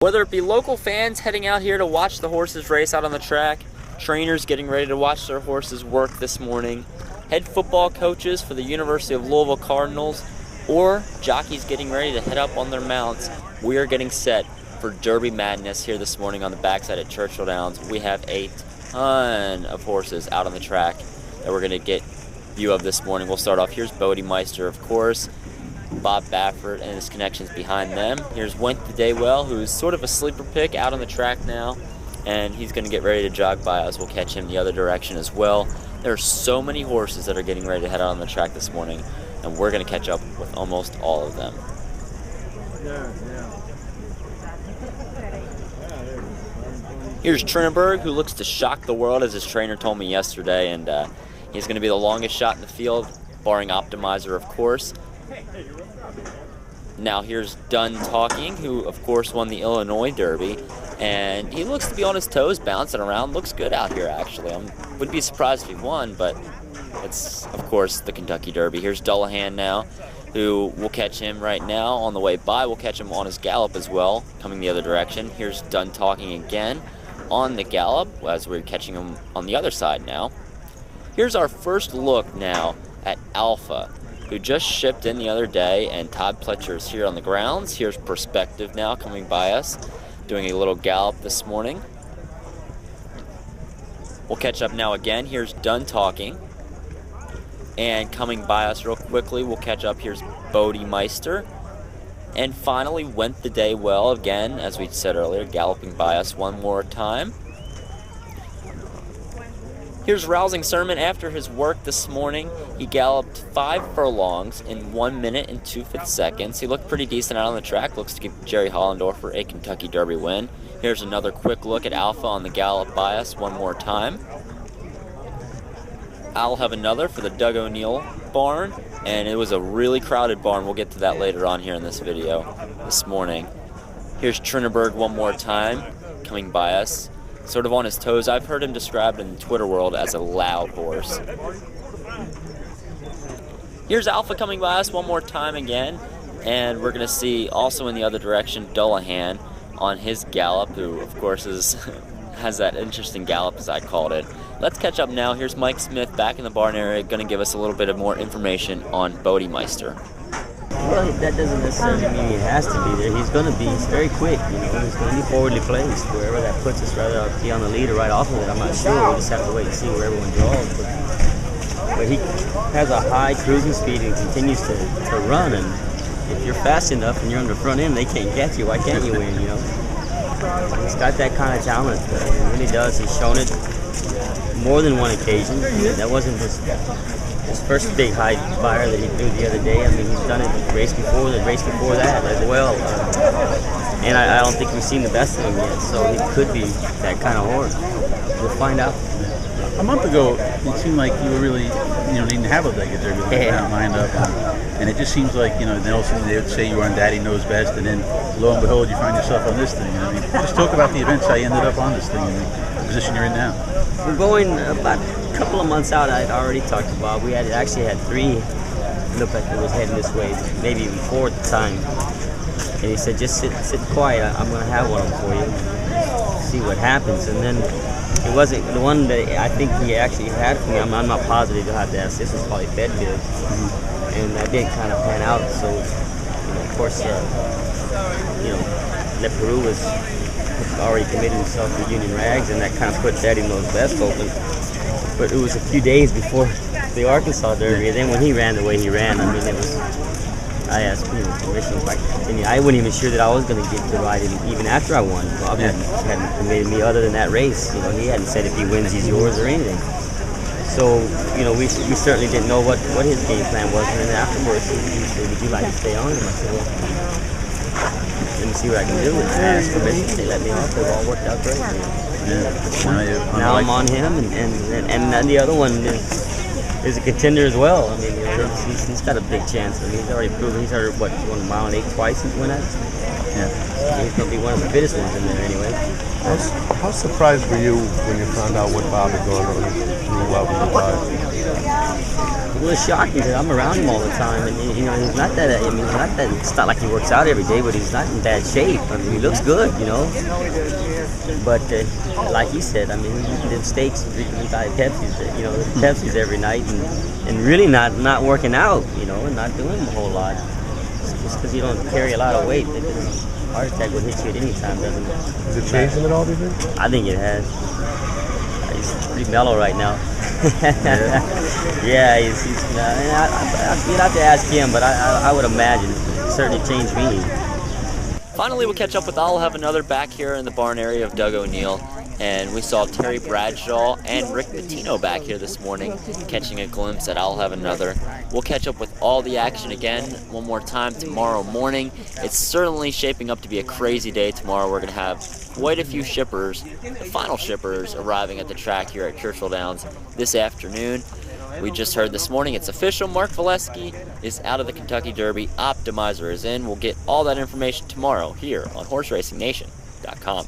Whether it be local fans heading out here to watch the horses race out on the track, trainers getting ready to watch their horses work this morning, head football coaches for the University of Louisville Cardinals, or jockeys getting ready to head up on their mounts, we are getting set for Derby Madness here this morning on the backside at Churchill Downs. We have a ton of horses out on the track that we're going to get view of this morning. We'll start off. Here's Bodemeister, of course. Bob Baffert and his connections behind them. Here's Went the Day Well, who's sort of a sleeper pick out on the track now, and he's going to get ready to jog by us. We'll catch him the other direction as well. There are so many horses that are getting ready to head out on the track this morning, and we're going to catch up with almost all of them. Here's Trinneberg, who looks to shock the world, as his trainer told me yesterday, and he's going to be the longest shot in the field, barring Optimizer, of course. Now here's Done Talking, who of course won the Illinois Derby, and he looks to be on his toes, bouncing around. Looks good out here, actually. I wouldn't be surprised if he won, but it's of course the Kentucky Derby. Here's Dullahan now, who we'll catch him right now on the way by. We'll catch him on his gallop as well, coming the other direction. Here's Done Talking again on the gallop, as we're catching him on the other side now. Here's our first look now at Alpha, who just shipped in the other day, and Todd Pletcher is here on the grounds. Here's Perspective now coming by us, doing a little gallop this morning. We'll catch up now again. Here's Done Talking. And coming by us real quickly, we'll catch up. Here's Bodemeister. And finally, Went the Day Well, again, as we said earlier, galloping by us one more time. Here's Rousing Sermon. After his work this morning, he galloped 5 furlongs in 1 minute and 2/5 seconds. He looked pretty decent out on the track. Looks to give Jerry Hollendorfer a Kentucky Derby win. Here's another quick look at Alpha on the gallop by us one more time. I'll have another for the Doug O'Neill barn, and it was a really crowded barn. We'll get to that later on here in this video this morning. Here's Trinneberg one more time, coming by us, sort of on his toes. I've heard him described in the Twitter world as a loud horse. Here's Alpha coming by us one more time again, and we're going to see also in the other direction Dullahan on his gallop, who of course has that interesting gallop, as I called it. Let's catch up now. Here's Mike Smith back in the barn area, going to give us a little bit of more information on Bodemeister. Well, that doesn't necessarily mean he has to be there. He's going to be very quick, you know. He's going to be forwardly placed. Wherever that puts us, whether I'll be on the lead or right off of it, I'm not sure. We'll just have to wait and see where everyone draws. But he has a high cruising speed and continues to run. And if you're fast enough and you're on the front end, they can't get you. Why can't you win, you know? He's got that kind of talent. He really does. He's shown it more than one occasion. That wasn't his first big high flyer that he threw the other day. I mean, he's done it the race before that as well. And I don't think we've seen the best of him yet, so he could be that kind of horse. We'll find out. A month ago, it seemed like you were really, didn't have a Vegas Derby lined up. And it just seems like, then all of a sudden they would say you were on Daddy Knows Best, and then lo and behold, you find yourself on this thing. Just talk about the events, how you ended up on this thing and the position you're in now. We're going about a couple of months out. I'd already talked to Bob. We actually had 3 look like it was heading this way, maybe even 4 at the time. And he said, just sit quiet. I'm going to have one of them for you. See what happens. And then it wasn't the one that I think he actually had for me. I'm not positive. You'll have to ask. This was probably fed good. And that did kind of pan out. So, of course, Le Peru was already committed himself to Union Rags, and that kind of put Daddy Knows Best open. But it was a few days before the Arkansas Derby, and then when he ran the way he ran, I mean, I asked permission if I could continue. I wasn't even sure that I was going to get to ride him even after I won. Bob hadn't committed me other than that race. He hadn't said if he wins, he's yours or anything. So, we certainly didn't know what his game plan was. And then afterwards, he said, would you like to stay on? And I said, well, let me see what I can do. And I asked permission. They let me off. It all worked out great. Now I'm on him, and the other one is a contender as well. I mean, he's got a big chance. I mean, he's already proven. He's already won a mile and 8 twice. He's won that. Yeah, he's gonna be one of the fittest ones in there anyway. How surprised were you when you found out what Bob had gone on through Love and Goodbye? Well, it's shocking because I'm around him all the time, and you know, he's not that. I mean, it's not like he works out every day, but he's not in bad shape. I mean, he looks good, you know. But like he said, I mean, he did steaks, drinking Diet Pepsis, you know, Pepsis every night, and really not working out, you know, and not doing a whole lot. Just because you don't carry a lot of weight, heart attack will hit you at any time, doesn't it? Has it changed him at all, do you think? I think it has. He's pretty mellow right now. Yeah, he's you'd have to ask him, but I would imagine it certainly changed me. Finally, we'll catch up with I'll Have Another back here in the barn area of Doug O'Neill. And we saw Terry Bradshaw and Rick Pitino back here this morning, catching a glimpse at I'll Have Another. We'll catch up with all the action again one more time tomorrow morning. It's certainly shaping up to be a crazy day tomorrow. We're going to have quite a few shippers, the final shippers, arriving at the track here at Churchill Downs this afternoon. We just heard this morning, it's official, Mark Valesky is out of the Kentucky Derby. Optimizer is in. We'll get all that information tomorrow here on HorseRacingNation.com.